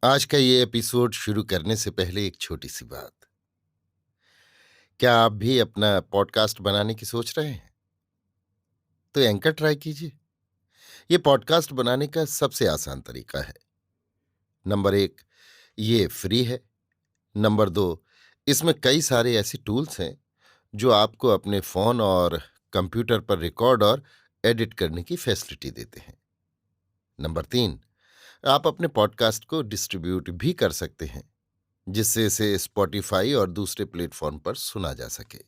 आज का ये एपिसोड शुरू करने से पहले एक छोटी सी बात। क्या आप भी अपना पॉडकास्ट बनाने की सोच रहे हैं? तो एंकर ट्राई कीजिए। ये पॉडकास्ट बनाने का सबसे आसान तरीका है। नंबर 1, ये फ्री है। नंबर 2, इसमें कई सारे ऐसे टूल्स हैं जो आपको अपने फ़ोन और कंप्यूटर पर रिकॉर्ड और एडिट करने की फैसिलिटी देते हैं। नंबर 3, आप अपने पॉडकास्ट को डिस्ट्रीब्यूट भी कर सकते हैं, जिससे इसे स्पॉटिफाई और दूसरे प्लेटफॉर्म पर सुना जा सके।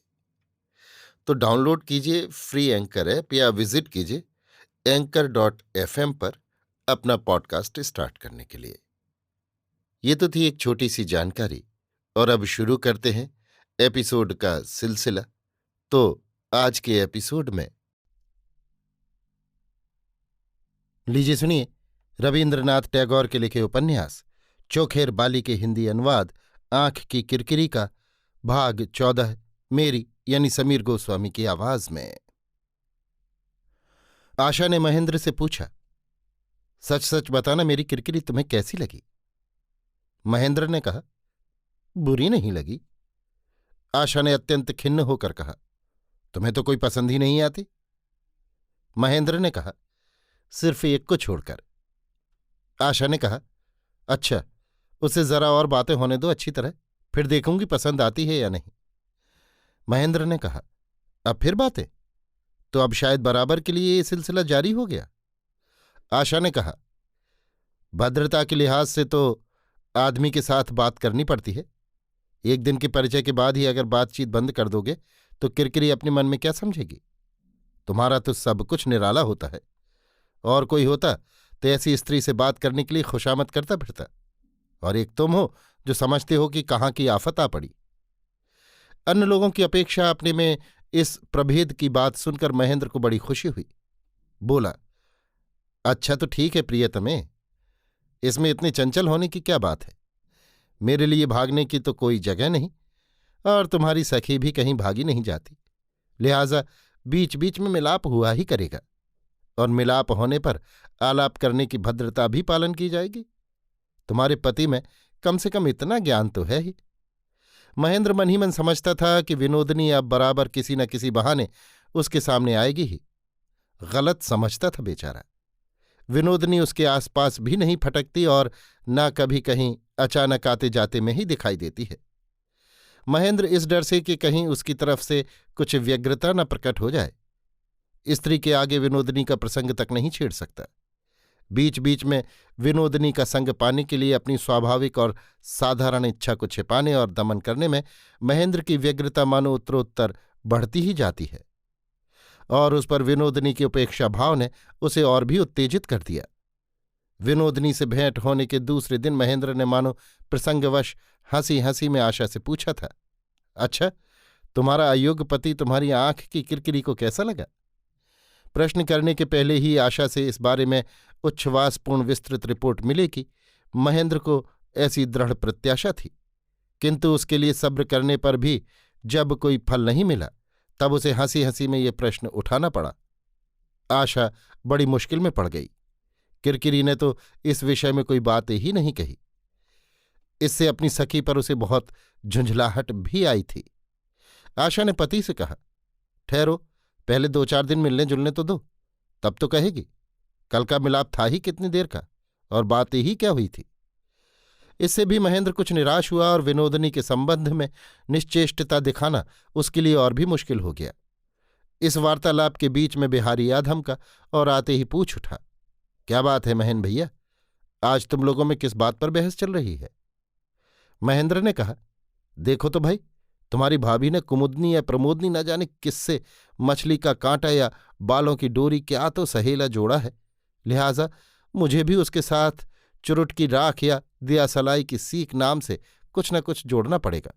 तो डाउनलोड कीजिए फ्री एंकर ऐप या विजिट कीजिए anchor.fm पर अपना पॉडकास्ट स्टार्ट करने के लिए। ये तो थी एक छोटी सी जानकारी, और अब शुरू करते हैं एपिसोड का सिलसिला। तो आज के एपिसोड में लीजिए सुनिए रविन्द्रनाथ टैगोर के लिखे उपन्यास चोखेर बाली के हिंदी अनुवाद आंख की किरकिरी का भाग 14, मेरी यानी समीर गोस्वामी की आवाज में। आशा ने महेंद्र से पूछा, सच सच बताना, मेरी किरकिरी तुम्हें कैसी लगी? महेंद्र ने कहा, बुरी नहीं लगी। आशा ने अत्यंत खिन्न होकर कहा, तुम्हें तो कोई पसंद ही नहीं आती। महेंद्र ने कहा, सिर्फ एक को छोड़कर। आशा ने कहा, अच्छा, उसे जरा और बातें होने दो अच्छी तरह, फिर देखूंगी पसंद आती है या नहीं। महेंद्र ने कहा, अब फिर बातें? तो अब शायद बराबर के लिए ये सिलसिला जारी हो गया। आशा ने कहा, भद्रता के लिहाज से तो आदमी के साथ बात करनी पड़ती है। एक दिन के परिचय के बाद ही अगर बातचीत बंद कर दोगे तो किरकिरी अपने मन में क्या समझेगी? तुम्हारा तो सब कुछ निराला होता है। और कोई होता तो ऐसी स्त्री से बात करने के लिए खुशामद करता फिरता। और एक तुम हो जो समझते हो कि कहाँ की आफत आ पड़ी। अन्य लोगों की अपेक्षा अपने में इस प्रभेद की बात सुनकर महेंद्र को बड़ी खुशी हुई। बोला, अच्छा तो ठीक है प्रियतमे, इसमें इतने चंचल होने की क्या बात है? मेरे लिए भागने की तो कोई जगह नहीं, और तुम्हारी सखी भी कहीं भागी नहीं जाती। लिहाजा बीच बीच में मिलाप हुआ ही करेगा, और मिलाप होने पर आलाप करने की भद्रता भी पालन की जाएगी। तुम्हारे पति में कम से कम इतना ज्ञान तो है ही। महेंद्र मन ही मन समझता था कि विनोदनी अब बराबर किसी न किसी बहाने उसके सामने आएगी ही। गलत समझता था बेचारा। विनोदनी उसके आसपास भी नहीं फटकती और न कभी कहीं अचानक आते जाते में ही दिखाई देती है। महेंद्र इस डर से कि कहीं उसकी तरफ से कुछ व्यग्रता न प्रकट हो जाए, स्त्री के आगे विनोदनी का प्रसंग तक नहीं छेड़ सकता। बीच बीच में विनोदनी का संग पाने के लिए अपनी स्वाभाविक और साधारण इच्छा को छिपाने और दमन करने में महेंद्र की व्यग्रता मानो उत्तरोत्तर बढ़ती ही जाती है। और उस पर विनोदनी के उपेक्षा भाव ने उसे और भी उत्तेजित कर दिया। विनोदनी से भेंट होने के दूसरे दिन महेंद्र ने मानो प्रसंगवश हंसी हंसी में आशा से पूछा था, अच्छा, तुम्हारा अयोग्य पति तुम्हारी आंख की किरकिरी को कैसा लगा? प्रश्न करने के पहले ही आशा से इस बारे में उच्छ्वासपूर्ण विस्तृत रिपोर्ट मिलेगी। महेंद्र को ऐसी दृढ़ प्रत्याशा थी, किंतु उसके लिए सब्र करने पर भी जब कोई फल नहीं मिला तब उसे हंसी हंसी में ये प्रश्न उठाना पड़ा। आशा बड़ी मुश्किल में पड़ गई। किरकिरी ने तो इस विषय में कोई बात ही नहीं कही। इससे अपनी सखी पर उसे बहुत झुंझलाहट भी आई थी। आशा ने पति से कहा, ठहरो, पहले 2-4 दिन मिलने जुलने तो दो, तब तो कहेगी। कल का मिलाप था ही कितनी देर का, और बात ही क्या हुई थी? इससे भी महेंद्र कुछ निराश हुआ और विनोदनी के संबंध में निश्चेष्टता दिखाना उसके लिए और भी मुश्किल हो गया। इस वार्तालाप के बीच में बिहारी आ धमका और आते ही पूछ उठा, क्या बात है महेंद्र भैया, आज तुम लोगों में किस बात पर बहस चल रही है? महेंद्र ने कहा, देखो तो भाई, तुम्हारी भाभी ने कुमुदनी या प्रमोदनी न जाने किससे मछली का कांटा या बालों की डोरी क्या तो सहेला जोड़ा है। लिहाजा मुझे भी उसके साथ चुरुट की राख या दियासलाई की सीख नाम से कुछ न कुछ जोड़ना पड़ेगा।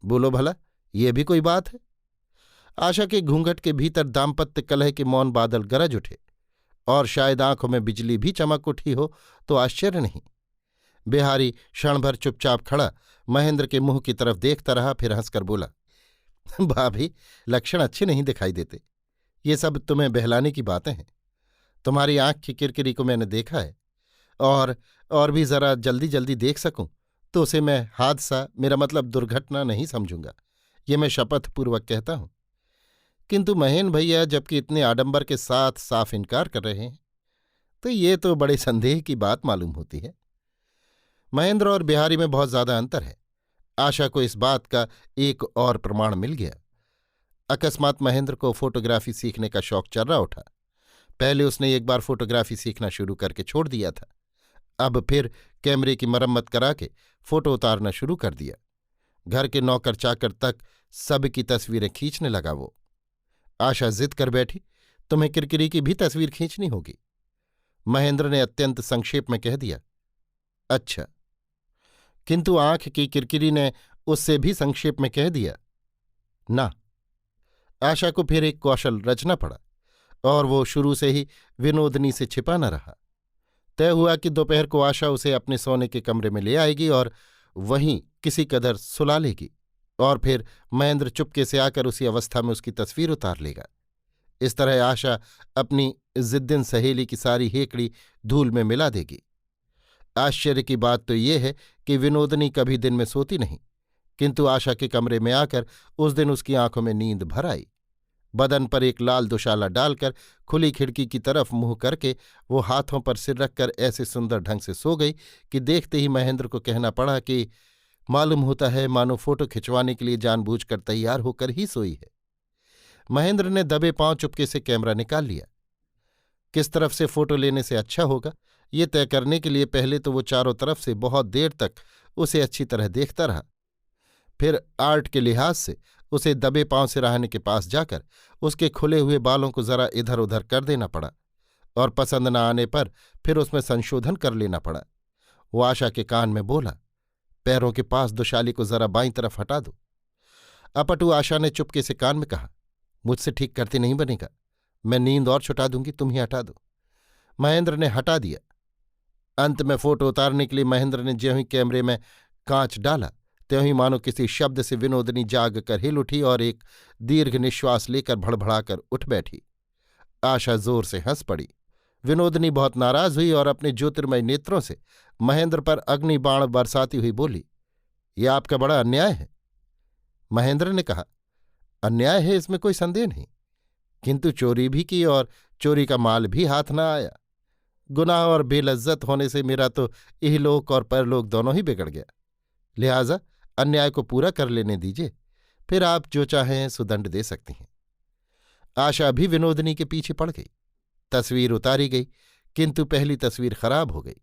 बोलो भला, ये भी कोई बात है? आशा के घूंघट के भीतर दाम्पत्य कलह के मौन बादल गरज उठे, और शायद आंखों में बिजली भी चमक उठी हो तो आश्चर्य नहीं। बिहारी क्षण भर चुपचाप खड़ा महेंद्र के मुंह की तरफ देखता रहा, फिर हंसकर बोला, भाभी, लक्षण अच्छे नहीं दिखाई देते। ये सब तुम्हें बहलाने की बातें हैं। तुम्हारी आंख की किरकिरी को मैंने देखा है। और भी जरा जल्दी जल्दी देख सकूं तो उसे मैं हादसा, मेरा मतलब दुर्घटना नहीं समझूंगा। ये मैं शपथपूर्वक कहता हूं। किंतु महेन भैया जबकि इतने आडंबर के साथ साफ इनकार कर रहे हैं तो ये तो बड़े संदेह की बात मालूम होती है। महेंद्र और बिहारी में बहुत ज्यादा अंतर है। आशा को इस बात का एक और प्रमाण मिल गया। अकस्मात महेंद्र को फोटोग्राफी सीखने का शौक चर्रा उठा। पहले उसने एक बार फोटोग्राफी सीखना शुरू करके छोड़ दिया था। अब फिर कैमरे की मरम्मत करा के फोटो उतारना शुरू कर दिया। घर के नौकर चाकर तक सब की तस्वीरें खींचने लगा वो। आशा जिद कर बैठी, तुम्हें किरकिरी की भी तस्वीर खींचनी होगी। महेंद्र ने अत्यंत संक्षेप में कह दिया, अच्छा। किंतु आंख की किरकिरी ने उससे भी संक्षेप में कह दिया, ना। आशा को फिर एक कौशल रचना पड़ा और वो शुरू से ही विनोदनी से छिपा न रहा। तय हुआ कि दोपहर को आशा उसे अपने सोने के कमरे में ले आएगी और वहीं किसी कदर सुला लेगी और फिर महेंद्र चुपके से आकर उसी अवस्था में उसकी तस्वीर उतार लेगा। इस तरह आशा अपनी जिद्दिन सहेली की सारी हेकड़ी धूल में मिला देगी। आश्चर्य की बात तो ये है कि विनोदनी कभी दिन में सोती नहीं, किंतु आशा के कमरे में आकर उस दिन उसकी आंखों में नींद भर आई। बदन पर एक लाल दुशाला डालकर खुली खिड़की की तरफ मुंह करके वो हाथों पर सिर रखकर ऐसे सुंदर ढंग से सो गई कि देखते ही महेंद्र को कहना पड़ा कि मालूम होता है मानो फोटो खिंचवाने के लिए जानबूझकर तैयार होकर ही सोई है। महेंद्र ने दबे पांव चुपके से कैमरा निकाल लिया। किस तरफ से फोटो लेने से अच्छा होगा ये तय करने के लिए पहले तो वो चारों तरफ से बहुत देर तक उसे अच्छी तरह देखता रहा। फिर आर्ट के लिहाज से उसे दबे पांव सिराहने के पास जाकर उसके खुले हुए बालों को जरा इधर उधर कर देना पड़ा और पसंद न आने पर फिर उसमें संशोधन कर लेना पड़ा। वो आशा के कान में बोला, पैरों के पास दुशाली को जरा बाईं तरफ हटा दो। अपटू आशा ने चुपके से कान में कहा, मुझसे ठीक करते नहीं बनेगा, मैं नींद और छुटा दूंगी, तुम ही हटा दो। महेंद्र ने हटा दिया। अंत में फोटो उतारने के लिए महेंद्र ने ज्यों ही कैमरे में कांच डाला त्यों ही मानो किसी शब्द से विनोदनी जाग कर हिल उठी और एक दीर्घ निश्वास लेकर भड़भड़ाकर उठ बैठी। आशा जोर से हंस पड़ी। विनोदनी बहुत नाराज हुई और अपने ज्योतिर्मय नेत्रों से महेंद्र पर अग्निबाण बरसाती हुई बोली, यह आपका बड़ा अन्याय है। महेंद्र ने कहा, अन्याय है इसमें कोई संदेह नहीं, किंतु चोरी भी की और चोरी का माल भी हाथ न आया। गुनाह और बेलज्जत होने से मेरा तो इहलोक और परलोक दोनों ही बिगड़ गया। लिहाजा अन्याय को पूरा कर लेने दीजिए, फिर आप जो चाहें सुदंड दे सकती हैं। आशा भी विनोदनी के पीछे पड़ गई। तस्वीर उतारी गई, किंतु पहली तस्वीर खराब हो गई।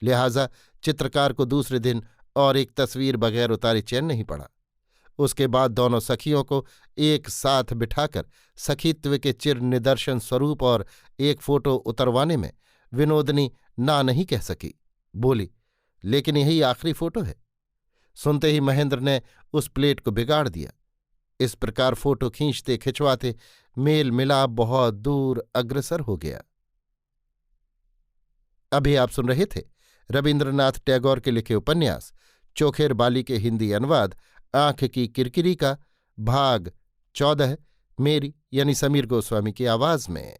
लिहाजा चित्रकार को दूसरे दिन और एक तस्वीर बगैर उतारे चैन नहीं पड़ा। उसके बाद दोनों सखियों को एक साथ बिठाकर सखीत्व के चिर निदर्शन स्वरूप और एक फोटो उतरवाने में विनोदनी ना नहीं कह सकी। बोली, लेकिन यही आखिरी फोटो है। सुनते ही महेंद्र ने उस प्लेट को बिगाड़ दिया। इस प्रकार फोटो खींचते खिंचवाते मेल मिलाप बहुत दूर अग्रसर हो गया। अभी आप सुन रहे थे रवीन्द्रनाथ टैगोर के लिखे उपन्यास चोखेर बाली के हिंदी अनुवाद आंख की किरकिरी का भाग 14 मेरी यानी समीर गोस्वामी की आवाज में।